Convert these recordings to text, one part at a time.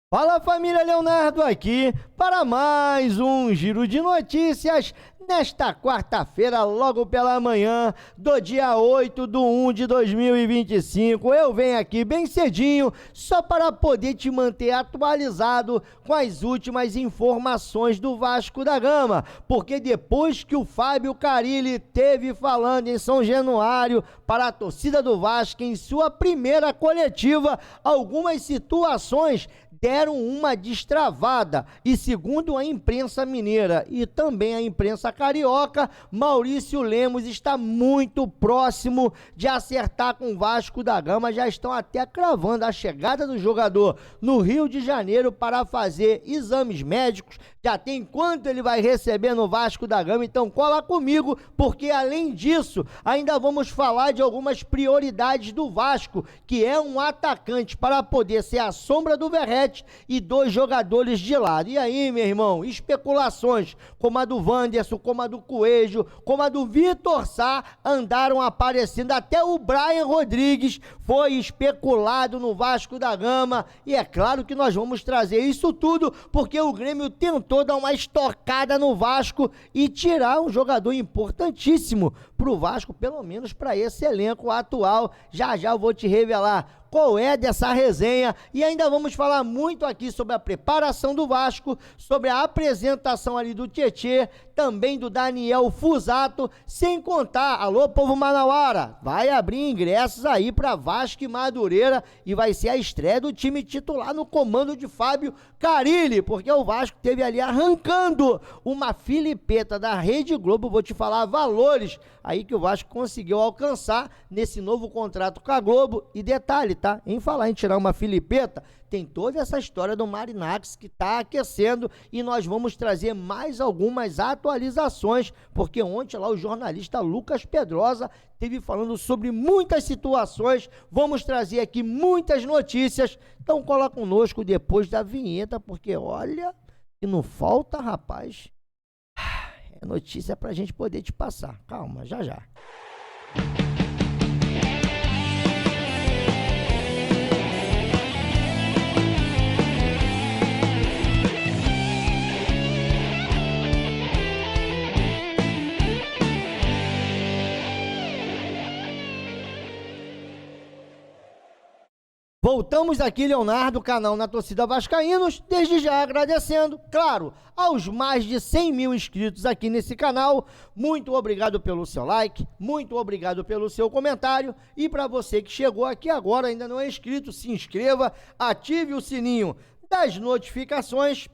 Fala família, Leonardo aqui para mais um giro de notícias nesta quarta-feira, logo pela manhã do dia 8/1 de 2025. Eu venho aqui bem cedinho só para poder te manter atualizado com as últimas informações do Vasco da Gama, porque depois que o Fábio Carille teve falando em São Januário para a torcida do Vasco em sua primeira coletiva, algumas situações deram uma destravada e, segundo a imprensa mineira e também a imprensa carioca, Maurício Lemos está muito próximo de acertar com o Vasco da Gama. Já estão até cravando a chegada do jogador no Rio de Janeiro para fazer exames médicos. Já tem quanto ele vai receber no Vasco da Gama, então cola comigo, porque além disso, ainda vamos falar de algumas prioridades do Vasco, que é um atacante para poder ser a sombra do Verratti e dois jogadores de lado. E aí, meu irmão, especulações como a do Wanderson, como a do Coelho, como a do Vitor Sá andaram aparecendo. Até o Brian Rodrigues foi especulado no Vasco da Gama. E é claro que nós vamos trazer isso tudo porque o Grêmio tentou dar uma estocada no Vasco e tirar um jogador importantíssimo para o Vasco, pelo menos para esse elenco atual. Já já eu vou te revelar qual é dessa resenha e ainda vamos falar muito aqui sobre a preparação do Vasco, sobre a apresentação ali do Tietê, também do Daniel Fusato, sem contar, alô povo manauara, vai abrir ingressos aí para Vasco e Madureira e vai ser a estreia do time titular no comando de Fábio Carille, porque o Vasco teve ali arrancando uma filipeta da Rede Globo. Vou te falar valores aí que o Vasco conseguiu alcançar nesse novo contrato com a Globo. E detalhe, tá? Em falar em tirar uma filipeta, tem toda essa história do Marinax que tá aquecendo e nós vamos trazer mais algumas atualizações, porque ontem lá o jornalista Lucas Pedrosa teve falando sobre muitas situações. Vamos trazer aqui muitas notícias, então cola conosco depois da vinheta, porque olha, que não falta, rapaz, é notícia pra gente poder te passar. Calma, já já. Voltamos aqui, Leonardo, canal Na Torcida Vascaínos, desde já agradecendo, claro, aos mais de 100 mil inscritos aqui nesse canal. Muito obrigado pelo seu like, muito obrigado pelo seu comentário, e para você que chegou aqui agora, ainda não é inscrito, se inscreva, ative o sininho das notificações,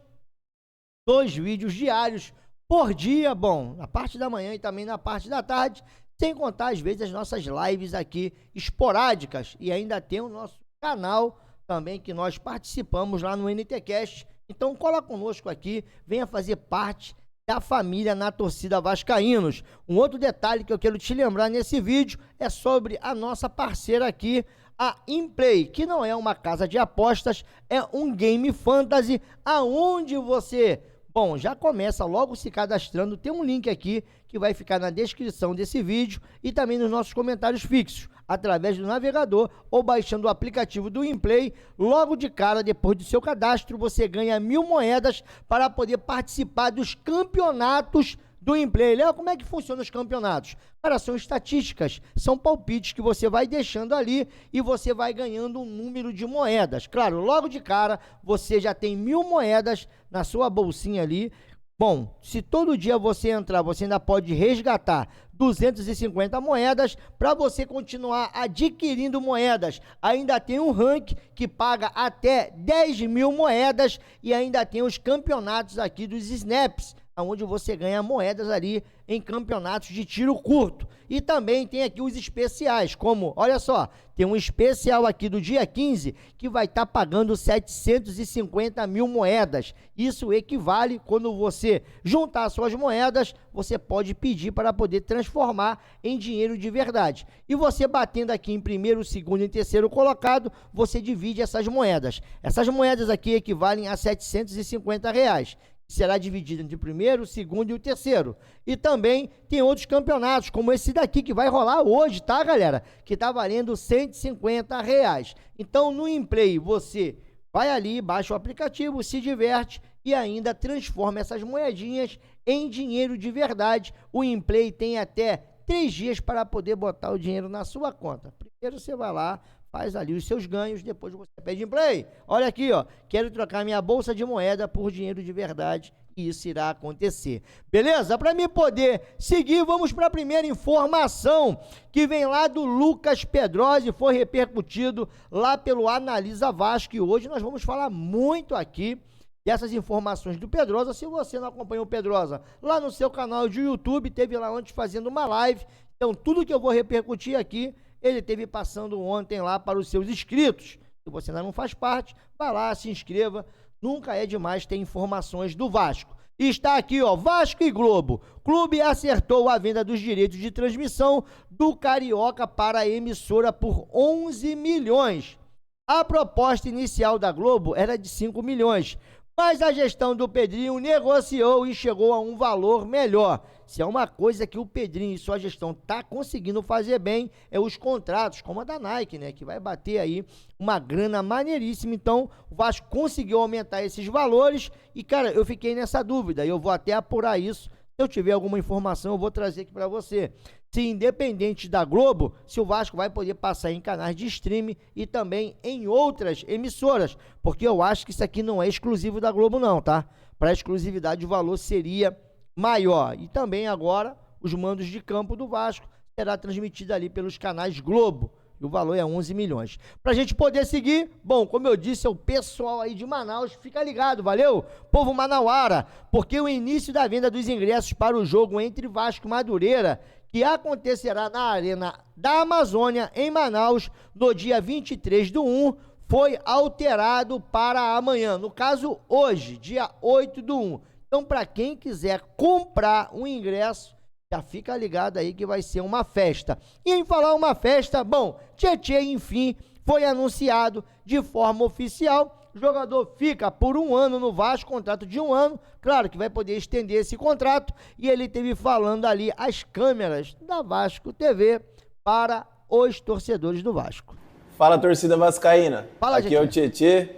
2 vídeos diários por dia, bom, na parte da manhã e também na parte da tarde, sem contar às vezes as nossas lives aqui esporádicas, e ainda tem o nosso canal também que nós participamos lá no NTCast. Então cola conosco aqui, venha fazer parte da família Na Torcida Vascaínos. Um outro detalhe que eu quero te lembrar nesse vídeo é sobre a nossa parceira aqui, a Implay, que não é uma casa de apostas, é um game fantasy, aonde você, bom, já começa logo se cadastrando. Tem um link aqui que vai ficar na descrição desse vídeo e também nos nossos comentários fixos, através do navegador ou baixando o aplicativo do Implay. Logo de cara, depois do seu cadastro, você ganha 1000 moedas para poder participar dos campeonatos do Implay. Léo, como é que funcionam os campeonatos? Cara, são estatísticas, são palpites que você vai deixando ali e você vai ganhando um número de moedas. Claro, logo de cara, você já tem 1000 moedas na sua bolsinha ali. Bom, se todo dia você entrar, você ainda pode resgatar 250 moedas para você continuar adquirindo moedas. Ainda tem um ranking que paga até 10 mil moedas e ainda tem os campeonatos aqui dos snaps, onde você ganha moedas ali em campeonatos de tiro curto. E também tem aqui os especiais, como, olha só, tem um especial aqui do dia 15 que vai estar pagando 750 mil moedas. Isso equivale, quando você juntar suas moedas, você pode pedir para poder transformar em dinheiro de verdade. E você batendo aqui em primeiro, segundo e terceiro colocado, você divide essas moedas. Essas moedas aqui equivalem a 750 reais. Será dividido entre o primeiro, o segundo e o terceiro. E também tem outros campeonatos, como esse daqui que vai rolar hoje, tá, galera? Que tá valendo 150 reais. Então, no Implay, você Vai ali, baixa o aplicativo, se diverte e ainda transforma essas moedinhas em dinheiro de verdade. O Inplay tem até 3 dias para poder botar o dinheiro na sua conta. Primeiro você vai lá, faz ali os seus ganhos, depois você pede Inplay. Olha aqui, ó, quero trocar minha bolsa de moeda por dinheiro de verdade. E isso irá acontecer. Beleza? Para mim poder seguir, vamos para a primeira informação que vem lá do Lucas Pedrosa e foi repercutido lá pelo Analisa Vasco. E hoje nós vamos falar muito aqui dessas informações do Pedrosa. Se você não acompanhou o Pedrosa lá no seu canal de YouTube, teve lá ontem fazendo uma live. Então tudo que eu vou repercutir aqui, ele teve passando ontem lá para os seus inscritos. Se você ainda não faz parte, vai lá, se inscreva. Nunca é demais ter informações do Vasco. E está aqui, ó, Vasco e Globo. Clube acertou a venda dos direitos de transmissão do Carioca para a emissora por 11 milhões. A proposta inicial da Globo era de 5 milhões, mas a gestão do Pedrinho negociou e chegou a um valor melhor. Se é uma coisa que o Pedrinho e sua gestão tá conseguindo fazer bem, é os contratos, como a da Nike, né? Que vai bater aí uma grana maneiríssima. Então, o Vasco conseguiu aumentar esses valores e, cara, eu fiquei nessa dúvida. Eu vou até apurar isso. Se eu tiver alguma informação, eu vou trazer aqui para você. Se independente da Globo, se o Vasco vai poder passar em canais de streaming e também em outras emissoras. Porque eu acho que isso aqui não é exclusivo da Globo não, tá? Para exclusividade o valor seria maior. E também agora os mandos de campo do Vasco será transmitido ali pelos canais Globo. E o valor é 11 milhões. Pra gente poder seguir, bom, como eu disse, é o pessoal aí de Manaus, fica ligado, valeu? Povo manauara, porque o início da venda dos ingressos para o jogo entre Vasco e Madureira, que acontecerá na Arena da Amazônia, em Manaus, no dia 23/1, foi alterado para amanhã. No caso, hoje, dia 8/1. Então, para quem quiser comprar um ingresso, já fica ligado aí que vai ser uma festa. E em falar uma festa, bom, Tietê, enfim, foi anunciado de forma oficial. O jogador fica por 1 ano no Vasco, contrato de 1 ano. Claro que vai poder estender esse contrato. E ele teve falando ali as câmeras da Vasco TV para os torcedores do Vasco. Fala, torcida vascaína. Fala, aqui gente. É o Tietê.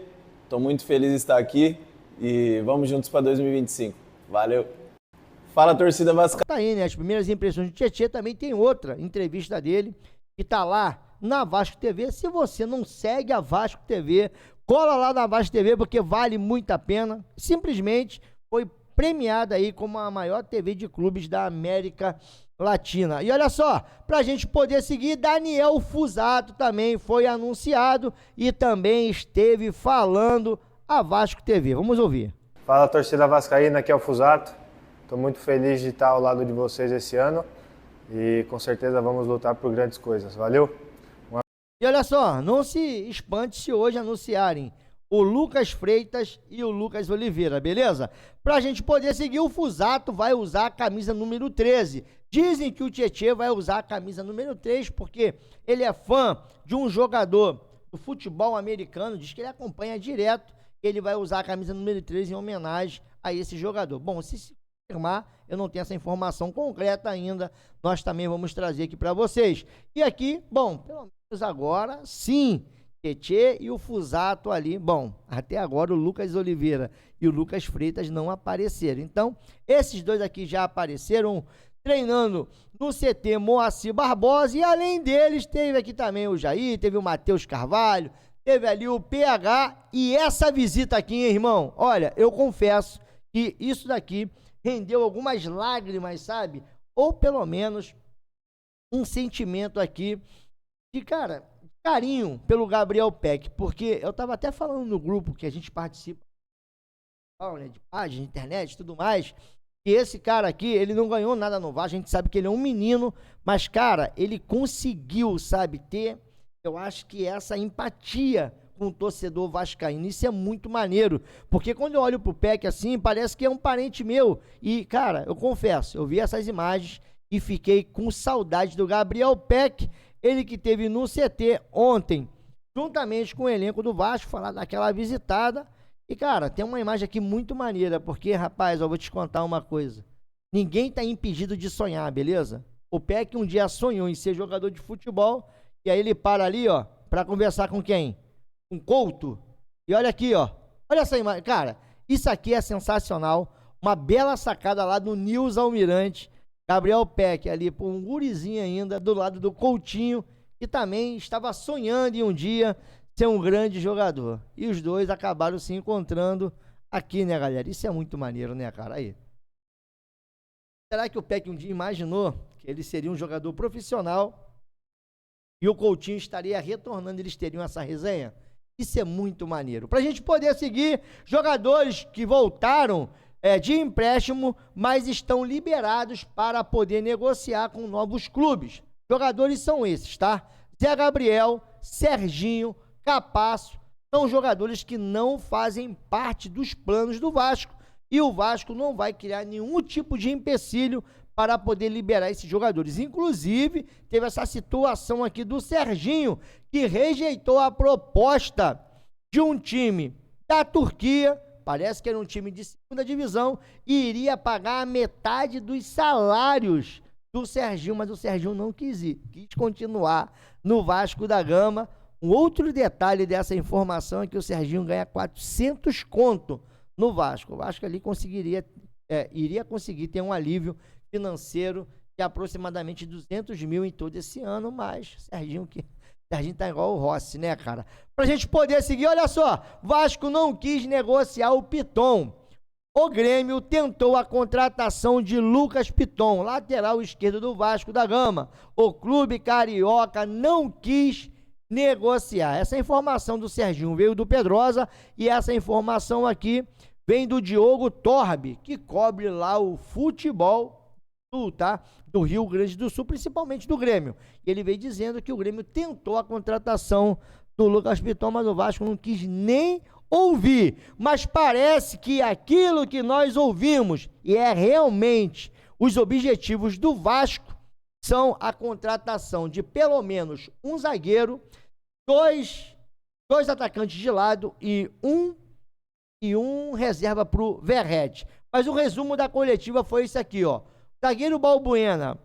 Tô muito feliz de estar aqui. E vamos juntos para 2025. Valeu. Fala, torcida vascaína. Tá aí, né? As primeiras impressões do Tietê. Também tem outra entrevista dele que tá lá na Vasco TV. Se você não segue a Vasco TV, cola lá na Vasco TV porque vale muito a pena. Simplesmente foi premiada aí como a maior TV de clubes da América Latina. E olha só, pra gente poder seguir, Daniel Fusato também foi anunciado e também esteve falando a Vasco TV. Vamos ouvir. Fala, torcida vascaína, aqui é o Fusato. Estou muito feliz de estar ao lado de vocês esse ano e com certeza vamos lutar por grandes coisas. Valeu? E olha só, não se espante se hoje anunciarem o Lucas Freitas e o Lucas Oliveira, beleza? Pra gente poder seguir, o Fusato vai usar a camisa número 13. Dizem que o Tietê vai usar a camisa número 3 porque ele é fã de um jogador do futebol americano, diz que ele acompanha direto. Ele vai usar a camisa número 13 em homenagem a esse jogador. Bom, se confirmar, eu não tenho essa informação concreta ainda, nós também vamos trazer aqui para vocês. E aqui, bom, pelo menos agora, sim, Tietê e o Fusato ali, bom, até agora o Lucas Oliveira e o Lucas Freitas não apareceram. Então, esses dois aqui já apareceram treinando no CT Moacir Barbosa e além deles, teve aqui também o Jair, teve o Matheus Carvalho, teve ali o PH e essa visita aqui, hein, irmão? Olha, eu confesso que isso daqui rendeu algumas lágrimas, sabe? Ou pelo menos um sentimento aqui de, cara, carinho pelo Gabriel Peck, porque eu tava até falando no grupo que a gente participa, né, de página, de internet e tudo mais, e esse cara aqui, ele não ganhou nada no Vasco, a gente sabe que ele é um menino, mas, cara, ele conseguiu, sabe, ter... Eu acho que essa empatia com o torcedor vascaíno, isso é muito maneiro, porque quando eu olho pro Peck assim, parece que é um parente meu, e cara, eu confesso, eu vi essas imagens e fiquei com saudade do Gabriel Peck, ele que teve no CT ontem, juntamente com o elenco do Vasco, falar daquela visitada, e cara, tem uma imagem aqui muito maneira, porque rapaz, eu vou te contar uma coisa, ninguém tá impedido de sonhar, beleza? O Peck um dia sonhou em ser jogador de futebol, e aí ele para ali, ó, pra conversar com quem? Com Couto. E olha aqui, ó. Olha essa imagem. Cara, isso aqui é sensacional. Uma bela sacada lá do Nils Almirante. Gabriel Peck ali, por um gurizinho ainda, do lado do Coutinho, que também estava sonhando em um dia ser um grande jogador. E os dois acabaram se encontrando aqui, né, galera? Isso é muito maneiro, né, cara? Aí. Será que o Peck um dia imaginou que ele seria um jogador profissional e o Coutinho estaria retornando, eles teriam essa resenha? Isso é muito maneiro. Pra gente poder seguir, jogadores que voltaram de empréstimo, mas estão liberados para poder negociar com novos clubes. Jogadores são esses, tá? Zé Gabriel, Serginho, Capasso, são jogadores que não fazem parte dos planos do Vasco. E o Vasco não vai criar nenhum tipo de empecilho para poder liberar esses jogadores. Inclusive, teve essa situação aqui do Serginho, que rejeitou a proposta de um time da Turquia, parece que era um time de segunda divisão, e iria pagar a metade dos salários do Serginho, mas o Serginho não quis ir, quis continuar no Vasco da Gama. Um outro detalhe dessa informação é que o Serginho ganha 400 conto no Vasco. O Vasco ali iria conseguir ter um alívio financeiro de aproximadamente 200 mil em todo esse ano, mas Serginho tá igual o Rossi, né, cara? Pra gente poder seguir, olha só, Vasco não quis negociar o Piton. O Grêmio tentou a contratação de Lucas Piton, lateral esquerdo do Vasco da Gama. O clube carioca não quis negociar. Essa informação do Serginho veio do Pedrosa e essa informação aqui vem do Diogo Torbe, que cobre lá o futebol do Rio Grande do Sul, principalmente do Grêmio. E ele veio dizendo que o Grêmio tentou a contratação do Lucas Piton, mas o Vasco não quis nem ouvir. Mas parece que aquilo que nós ouvimos, e é realmente os objetivos do Vasco, são a contratação de pelo menos um zagueiro, dois atacantes de lado e um reserva para o Verrete. Mas o resumo da coletiva foi isso aqui, ó. Zagueiro Balbuena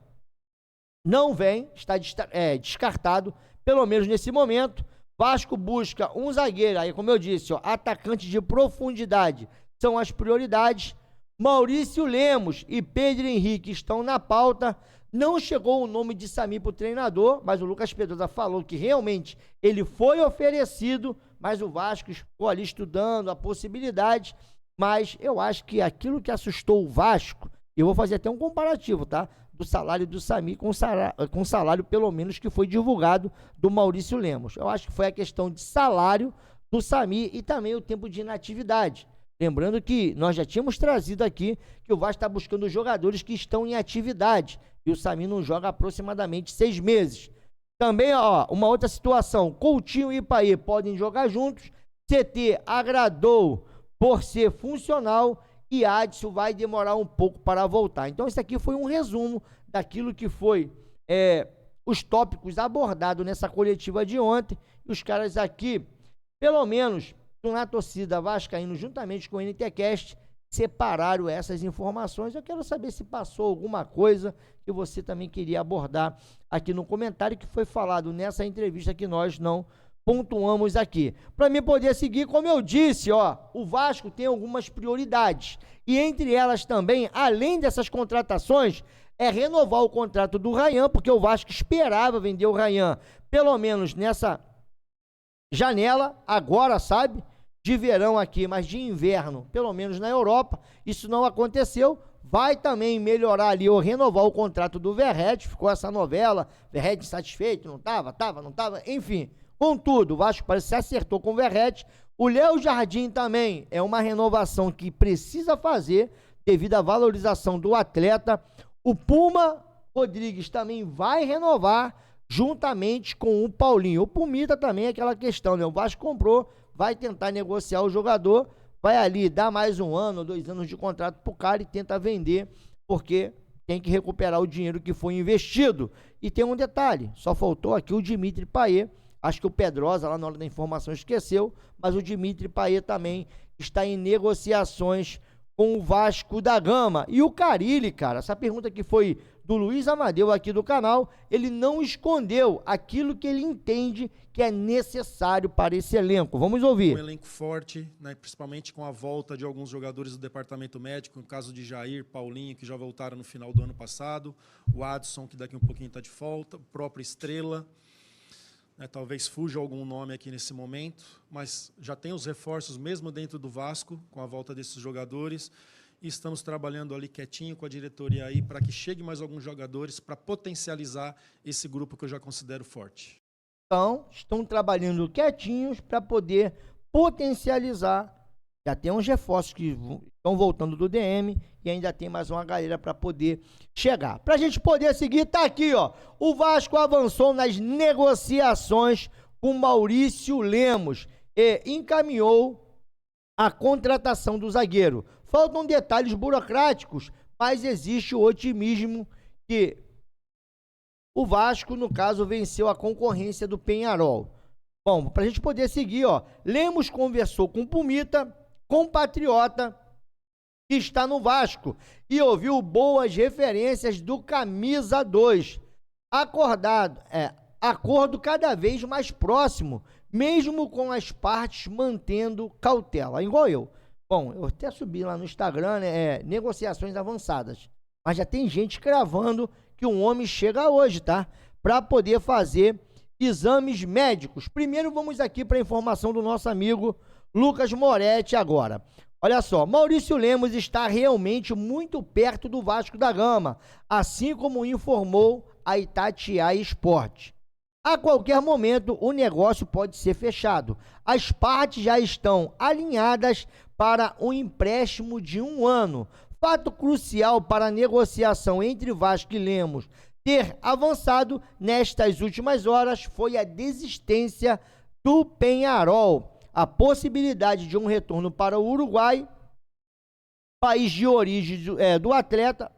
não vem, está descartado, pelo menos nesse momento. Vasco busca um zagueiro, aí como eu disse, ó, atacante de profundidade são as prioridades. Maurício Lemos e Pedro Henrique estão na pauta. Não chegou o nome de Sami para o treinador, mas o Lucas Pedrosa falou que realmente ele foi oferecido, mas o Vasco ficou ali estudando a possibilidade. Mas eu acho que aquilo que assustou o Vasco, eu vou fazer até um comparativo, tá? Do salário do Sami com o salário, pelo menos, que foi divulgado do Maurício Lemos. Eu acho que foi a questão de salário do Sami e também o tempo de inatividade. Lembrando que nós já tínhamos trazido aqui que o Vasco está buscando jogadores que estão em atividade. E o Sami não joga há aproximadamente 6 meses. Também, ó, uma outra situação. Coutinho e Payet podem jogar juntos. CT agradou por ser funcional e Adson vai demorar um pouco para voltar. Então, isso aqui foi um resumo daquilo que foi os tópicos abordados nessa coletiva de ontem. E os caras aqui, pelo menos na torcida vascaíno, juntamente com o NTCast, separaram essas informações. Eu quero saber se passou alguma coisa que você também queria abordar aqui no comentário, que foi falado nessa entrevista que nós não pontuamos aqui. Para mim poder seguir, como eu disse, ó, o Vasco tem algumas prioridades. E entre elas também, além dessas contratações, é renovar o contrato do Rayan, porque o Vasco esperava vender o Rayan, pelo menos nessa janela, agora, sabe? De verão aqui, mas de inverno, pelo menos na Europa. Isso não aconteceu. Vai também melhorar ali ou renovar o contrato do Verrete. Ficou essa novela, Verrete insatisfeito, não estava, enfim. Contudo, o Vasco parece que se acertou com o Verrete. O Léo Jardim também é uma renovação que precisa fazer devido à valorização do atleta. O Puma Rodrigues também vai renovar juntamente com o Paulinho. O Pumita também é aquela questão, né? O Vasco comprou, vai tentar negociar o jogador, vai ali dar mais 1 ano, 2 anos de contrato pro cara e tenta vender, porque tem que recuperar o dinheiro que foi investido. E tem um detalhe, só faltou aqui o Dimitri Payet. Acho que o Pedrosa, lá na hora da informação, esqueceu, mas o Dimitri Payet também está em negociações com o Vasco da Gama. E o Carille, cara, essa pergunta que foi do Luiz Amadeu aqui do canal, ele não escondeu aquilo que ele entende que é necessário para esse elenco. Vamos ouvir. Um elenco forte, né, principalmente com a volta de alguns jogadores do departamento médico, no caso de Jair, Paulinho, que já voltaram no final do ano passado, o Adson, que daqui um pouquinho está de volta, o próprio Estrela, né, talvez fuja algum nome aqui nesse momento, mas já tem os reforços mesmo dentro do Vasco, com a volta desses jogadores, e estamos trabalhando ali quietinho com a diretoria aí para que chegue mais alguns jogadores para potencializar esse grupo que eu já considero forte. Então, estão trabalhando quietinhos para poder potencializar. Já tem uns reforços que estão voltando do DM e ainda tem mais uma galera para poder chegar. Para a gente poder seguir, tá aqui, ó. O Vasco avançou nas negociações com Maurício Lemos e encaminhou a contratação do zagueiro. Faltam detalhes burocráticos, mas existe o otimismo que o Vasco, no caso, venceu a concorrência do Peñarol. Bom, para a gente poder seguir, ó, Lemos conversou com Pumita, compatriota, que está no Vasco, e ouviu boas referências do Camisa 2. Acordo cada vez mais próximo, mesmo com as partes mantendo cautela, igual eu. Bom, eu até subi lá no Instagram, né, negociações avançadas, mas já tem gente cravando que um homem chega hoje, tá? Para poder fazer exames médicos. Primeiro vamos aqui para a informação do nosso amigo Lucas Moretti agora. Olha só, Maurício Lemos está realmente muito perto do Vasco da Gama, assim como informou a Itatiaia Esporte. A qualquer momento o negócio pode ser fechado. As partes já estão alinhadas para um empréstimo de 1 ano. Fato crucial para a negociação entre Vasco e Lemos ter avançado nestas últimas horas foi a desistência do Peñarol. A possibilidade de um retorno para o Uruguai, país de origem do atleta,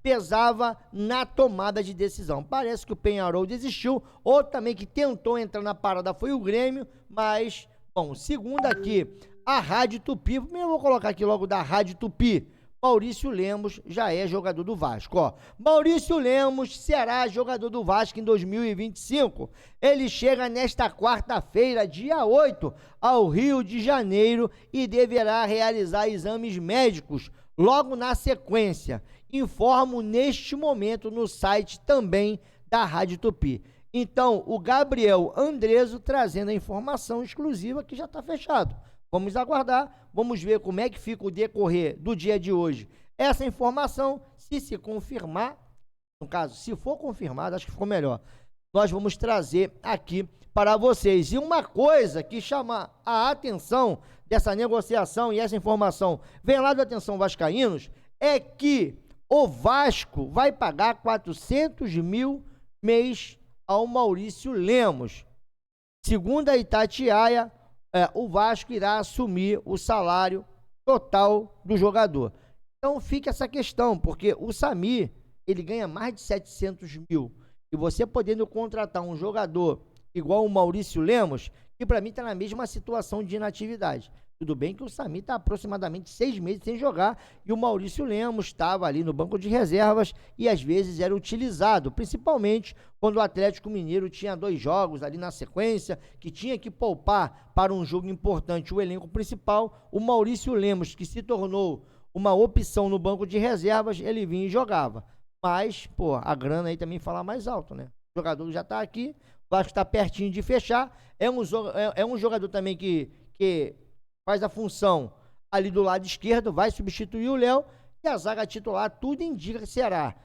pesava na tomada de decisão. Parece que o Peñarol desistiu, outro também que tentou entrar na parada foi o Grêmio, mas, bom, segundo aqui a Rádio Tupi, primeiro eu vou colocar aqui logo da Rádio Tupi, Maurício Lemos já é jogador do Vasco, ó. Maurício Lemos será jogador do Vasco em 2025. Ele chega nesta quarta-feira, dia 8, ao Rio de Janeiro e deverá realizar exames médicos logo na sequência. Informo neste momento no site também da Rádio Tupi. Então, o Gabriel Andreso trazendo a informação exclusiva que já está fechado. Vamos aguardar, vamos ver como é que fica o decorrer do dia de hoje. Essa informação, se confirmar, no caso, se for confirmado, acho que ficou melhor, nós vamos trazer aqui para vocês. E uma coisa que chama a atenção dessa negociação, e essa informação vem lá do Atenção Vascaínos, é que o Vasco vai pagar 400 mil mês ao Maurício Lemos. Segundo a Itatiaia, o Vasco irá assumir o salário total do jogador. Então fica essa questão, porque o Samir, ele ganha mais de 700 mil. E você podendo contratar um jogador igual o Maurício Lemos, que para mim está na mesma situação de inatividade. Tudo bem que o Samir está aproximadamente 6 meses sem jogar e o Maurício Lemos estava ali no banco de reservas e às vezes era utilizado, principalmente quando o Atlético Mineiro tinha 2 jogos ali na sequência, que tinha que poupar para um jogo importante o elenco principal. O Maurício Lemos, que se tornou uma opção no banco de reservas, ele vinha e jogava. Mas, pô, a grana aí também fala mais alto, né? O jogador já está aqui, o Vasco está pertinho de fechar, é um jogador também que faz a função ali do lado esquerdo, vai substituir o Léo, e a zaga titular, tudo indica que será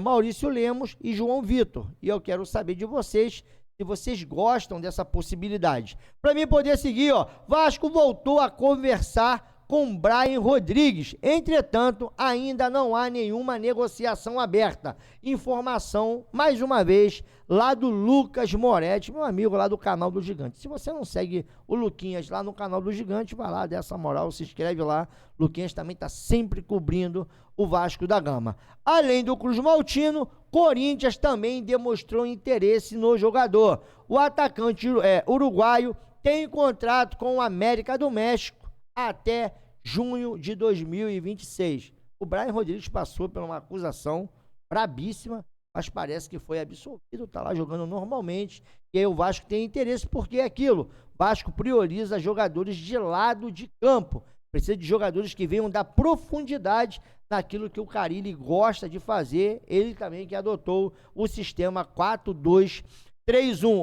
Maurício Lemos e João Vitor. E eu quero saber de vocês, se vocês gostam dessa possibilidade. Para mim poder seguir, ó, Vasco voltou a conversar com Brian Rodrigues. Entretanto, ainda não há nenhuma negociação aberta. Informação, mais uma vez, lá do Lucas Moretti, meu amigo lá do canal do Gigante. Se você não segue o Luquinhas lá no canal do Gigante, vai lá, dê essa moral, se inscreve lá. Luquinhas também está sempre cobrindo o Vasco da Gama. Além do Cruz Maltino, Corinthians também demonstrou interesse no jogador. O atacante uruguaio tem contrato com o América do México até junho de 2026. O Brian Rodrigues passou por uma acusação brabíssima, mas parece que foi absolvido, tá lá jogando normalmente, e aí o Vasco tem interesse, porque é aquilo, o Vasco prioriza jogadores de lado de campo, precisa de jogadores que venham dar profundidade naquilo que o Carille gosta de fazer, ele também que adotou o sistema 4-2-3-1.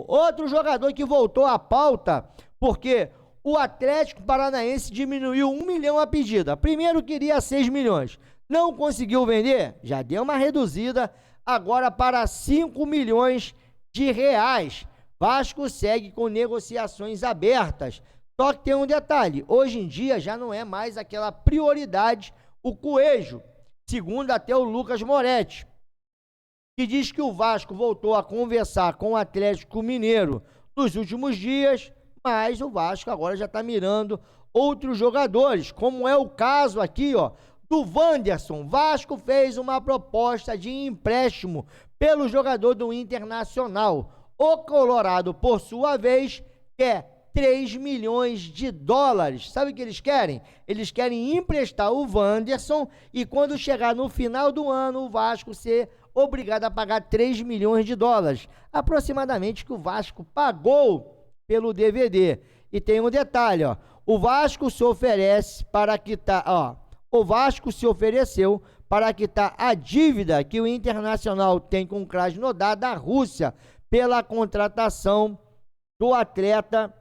Outro jogador que voltou à pauta, porque o Atlético Paranaense diminuiu 1 milhão a pedida, primeiro queria 6 milhões, não conseguiu vender, já deu uma reduzida, agora para 5 milhões de reais. Vasco segue com negociações abertas. Só que tem um detalhe, hoje em dia já não é mais aquela prioridade o Coelho, segundo até o Lucas Moretti, que diz que o Vasco voltou a conversar com o Atlético Mineiro nos últimos dias, mas o Vasco agora já está mirando outros jogadores, como é o caso aqui, ó, do Wanderson. Vasco fez uma proposta de empréstimo pelo jogador do Internacional. O Colorado, por sua vez, quer 3 milhões de dólares. Sabe o que eles querem? Eles querem emprestar o Wanderson e quando chegar no final do ano, o Vasco ser obrigado a pagar 3 milhões de dólares. Aproximadamente que o Vasco pagou pelo DVD. E tem um detalhe, ó. O Vasco se oferece para quitar, ó. O Vasco se ofereceu para quitar a dívida que o Internacional tem com o Krasnodar da Rússia pela contratação do atleta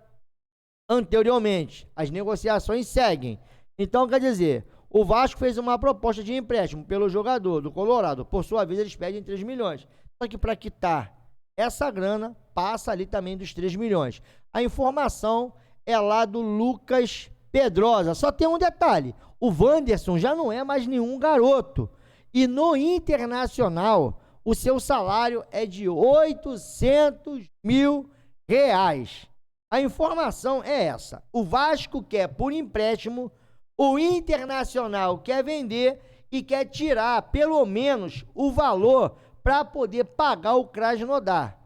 anteriormente. As negociações seguem. Então, quer dizer, o Vasco fez uma proposta de empréstimo pelo jogador do Colorado. Por sua vez, eles pedem 3 milhões. Só que para quitar essa grana, passa ali também dos 3 milhões. A informação é lá do Lucas Pedrosa. Só tem um detalhe. O Wanderson já não é mais nenhum garoto. E no Internacional, o seu salário é de 800 mil reais. A informação é essa. O Vasco quer por empréstimo, o Internacional quer vender e quer tirar pelo menos o valor para poder pagar o Krasnodar.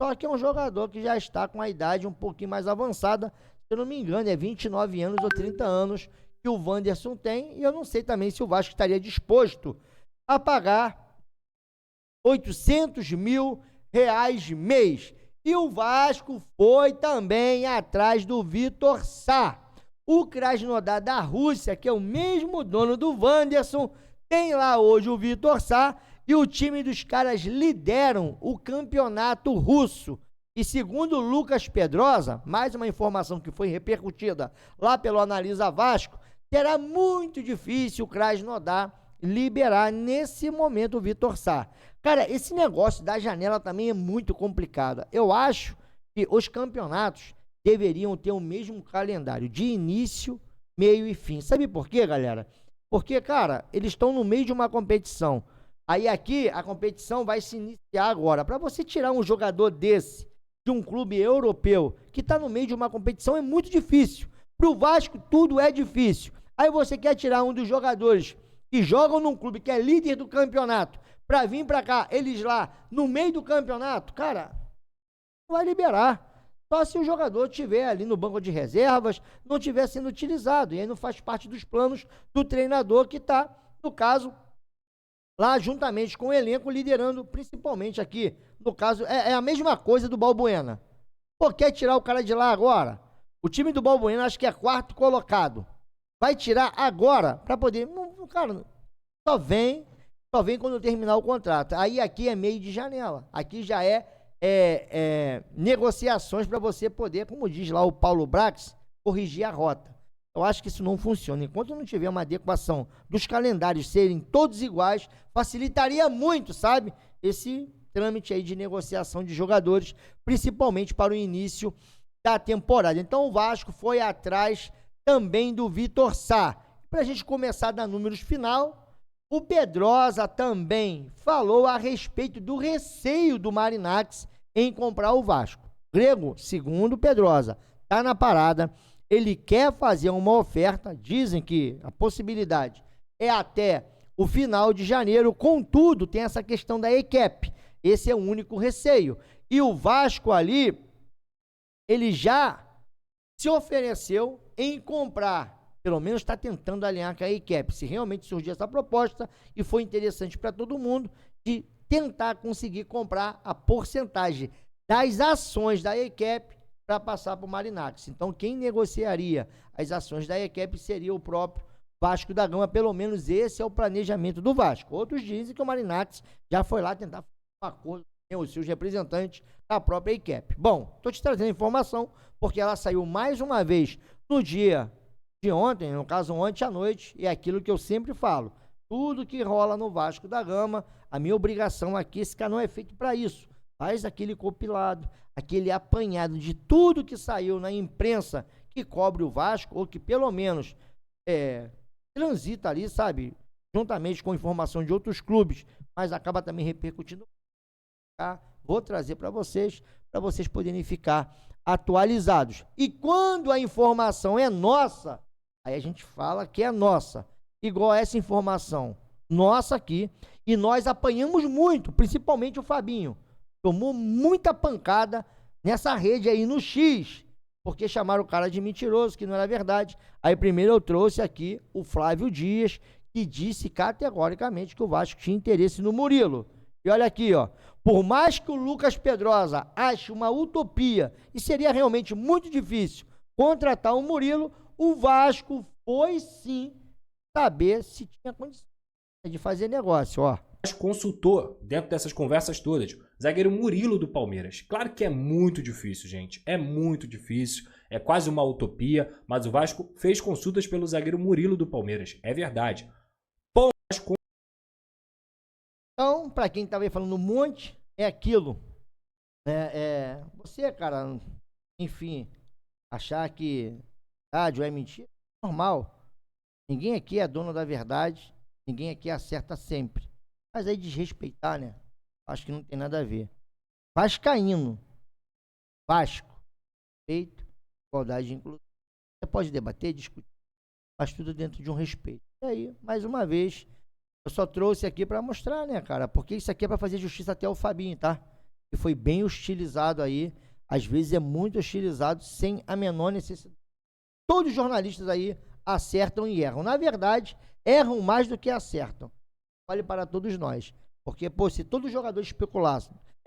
Só que é um jogador que já está com a idade um pouquinho mais avançada. Se eu não me engano, é 29 anos ou 30 anos que o Wanderson tem. E eu não sei também se o Vasco estaria disposto a pagar 800 mil reais mês. E o Vasco foi também atrás do Vitor Sá. O Krasnodar da Rússia, que é o mesmo dono do Wanderson, tem lá hoje o Vitor Sá e o time dos caras lideram o campeonato russo. E segundo o Lucas Pedrosa, mais uma informação que foi repercutida lá pelo Analisa Vasco, será muito difícil o Krasnodar liberar nesse momento o Vitor Sá. Cara, esse negócio da janela também é muito complicado. Eu acho que os campeonatos deveriam ter o mesmo calendário de início, meio e fim. Sabe por quê, galera? Porque, cara, eles estão no meio de uma competição. Aí aqui a competição vai se iniciar agora. Para você tirar um jogador desse de um clube europeu que está no meio de uma competição é muito difícil. Para o Vasco tudo é difícil. Aí você quer tirar um dos jogadores que jogam num clube que é líder do campeonato para vir para cá, eles lá no meio do campeonato, cara, não vai liberar. Só se o jogador estiver ali no banco de reservas, não estiver sendo utilizado. E aí não faz parte dos planos do treinador que está, no caso, lá juntamente com o elenco, liderando principalmente aqui. No caso, é a mesma coisa do Balbuena. Pô, quer tirar o cara de lá agora? O time do Balbuena acho que é 4º colocado. Vai tirar agora para poder... cara, só vem quando terminar o contrato. Aí aqui é meio de janela. Aqui já é negociações para você poder, como diz lá o Paulo Brax, corrigir a rota. Eu acho que isso não funciona. Enquanto não tiver uma adequação dos calendários serem todos iguais, facilitaria muito, sabe? Esse trâmite aí de negociação de jogadores, principalmente para o início da temporada. Então o Vasco foi atrás também do Vitor Sá. Para a gente começar a dar números final, o Pedrosa também falou a respeito do receio do Marinakis em comprar o Vasco. Grego, segundo o Pedrosa, está na parada, ele quer fazer uma oferta, dizem que a possibilidade é até o final de janeiro, contudo, tem essa questão da ECAP, esse é o único receio. E o Vasco ali, ele já se ofereceu em comprar pelo menos está tentando alinhar com a ECAP, se realmente surgir essa proposta e foi interessante para todo mundo, de tentar conseguir comprar a porcentagem das ações da ECAP para passar para o Marinax. Então, quem negociaria as ações da ECAP seria o próprio Vasco da Gama, pelo menos esse é o planejamento do Vasco. Outros dizem que o Marinax já foi lá tentar fazer um acordo com os seus representantes da própria ECAP. Bom, estou te trazendo a informação porque ela saiu mais uma vez no dia de ontem, no caso ontem à noite, e é aquilo que eu sempre falo. Tudo que rola no Vasco da Gama, a minha obrigação aqui, esse canal é feito para isso. Faz aquele compilado, aquele apanhado de tudo que saiu na imprensa que cobre o Vasco, ou que pelo menos transita ali, sabe, juntamente com informação de outros clubes, mas acaba também repercutindo. Vou trazer para vocês poderem ficar atualizados. E quando a informação é nossa, aí a gente fala que é nossa. Igual essa informação nossa aqui, e nós apanhamos muito, principalmente o Fabinho. Tomou muita pancada nessa rede aí no X, porque chamaram o cara de mentiroso, que não era verdade. Aí primeiro eu trouxe aqui o Flávio Dias, que disse categoricamente que o Vasco tinha interesse no Murilo. E olha aqui, ó, por mais que o Lucas Pedrosa ache uma utopia, e seria realmente muito difícil contratar o Murilo, o Vasco foi sim saber se tinha condição de fazer negócio, ó. Consultou, dentro dessas conversas todas, zagueiro Murilo do Palmeiras. Claro que é muito difícil, gente. É muito difícil. É quase uma utopia. Mas o Vasco fez consultas pelo zagueiro Murilo do Palmeiras. É verdade. Bom, então, pra quem tava aí falando um monte, é aquilo. Você, cara, enfim, achar que rádio é mentira, é normal. Ninguém aqui é dono da verdade. Ninguém aqui acerta sempre. Mas aí desrespeitar, né? Acho que não tem nada a ver. Vascaíno. Vasco. Respeito. Igualdade e inclusão. Você pode debater, discutir. Mas tudo dentro de um respeito. E aí, mais uma vez, eu só trouxe aqui pra mostrar, né, cara? Porque isso aqui é pra fazer justiça até ao Fabinho, tá? Que foi bem hostilizado aí. Às vezes é muito hostilizado sem a menor necessidade. Todos os jornalistas aí acertam e erram. Na verdade, erram mais do que acertam. Vale para todos nós. Porque, pô, se todo jogador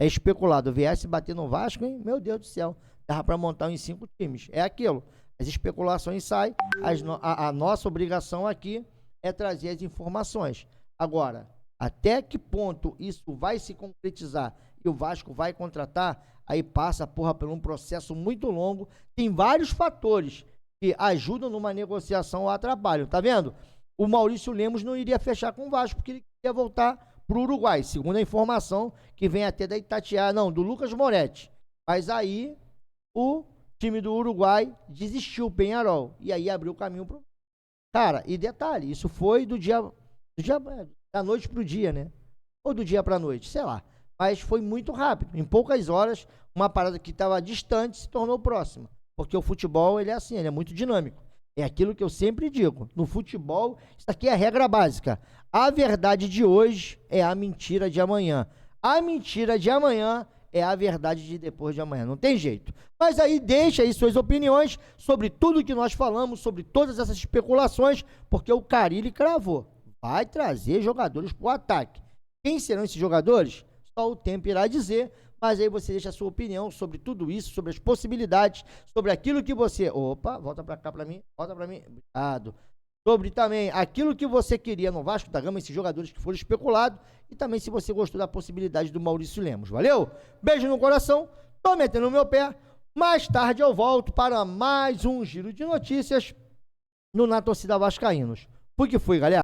especulado viesse bater no Vasco, hein? Meu Deus do céu, dava para montar em 5 times. É aquilo. As especulações saem, a nossa obrigação aqui é trazer as informações. Agora, até que ponto isso vai se concretizar e o Vasco vai contratar, aí passa, porra, por um processo muito longo. Tem vários fatores que ajudam numa negociação ou atrapalham. Tá vendo? O Maurício Lemos não iria fechar com o Vasco, porque ele queria voltar para o Uruguai, segundo a informação que vem até da Itatiaia, não, do Lucas Moretti. Mas aí o time do Uruguai desistiu, o Peñarol, e aí abriu o caminho pro... Cara, e detalhe, isso foi da noite pro dia, né? Ou do dia pra noite, sei lá. Mas foi muito rápido, em poucas horas, uma parada que estava distante se tornou próxima. Porque o futebol, ele é assim, ele é muito dinâmico. É aquilo que eu sempre digo. No futebol, isso aqui é a regra básica. A verdade de hoje é a mentira de amanhã. A mentira de amanhã é a verdade de depois de amanhã. Não tem jeito. Mas aí deixa aí suas opiniões sobre tudo que nós falamos, sobre todas essas especulações, porque o Carille cravou. Vai trazer jogadores para o ataque. Quem serão esses jogadores? Só o tempo irá dizer. Mas aí você deixa a sua opinião sobre tudo isso, sobre as possibilidades, sobre aquilo que você... Opa, volta pra cá pra mim, volta pra mim. Obrigado. Sobre também aquilo que você queria no Vasco da Gama, esses jogadores que foram especulados, e também se você gostou da possibilidade do Maurício Lemos. Valeu? Beijo no coração, tô metendo o meu pé. Mais tarde eu volto para mais um giro de notícias no Na Torcida Vascaínos. Fui que fui, galera.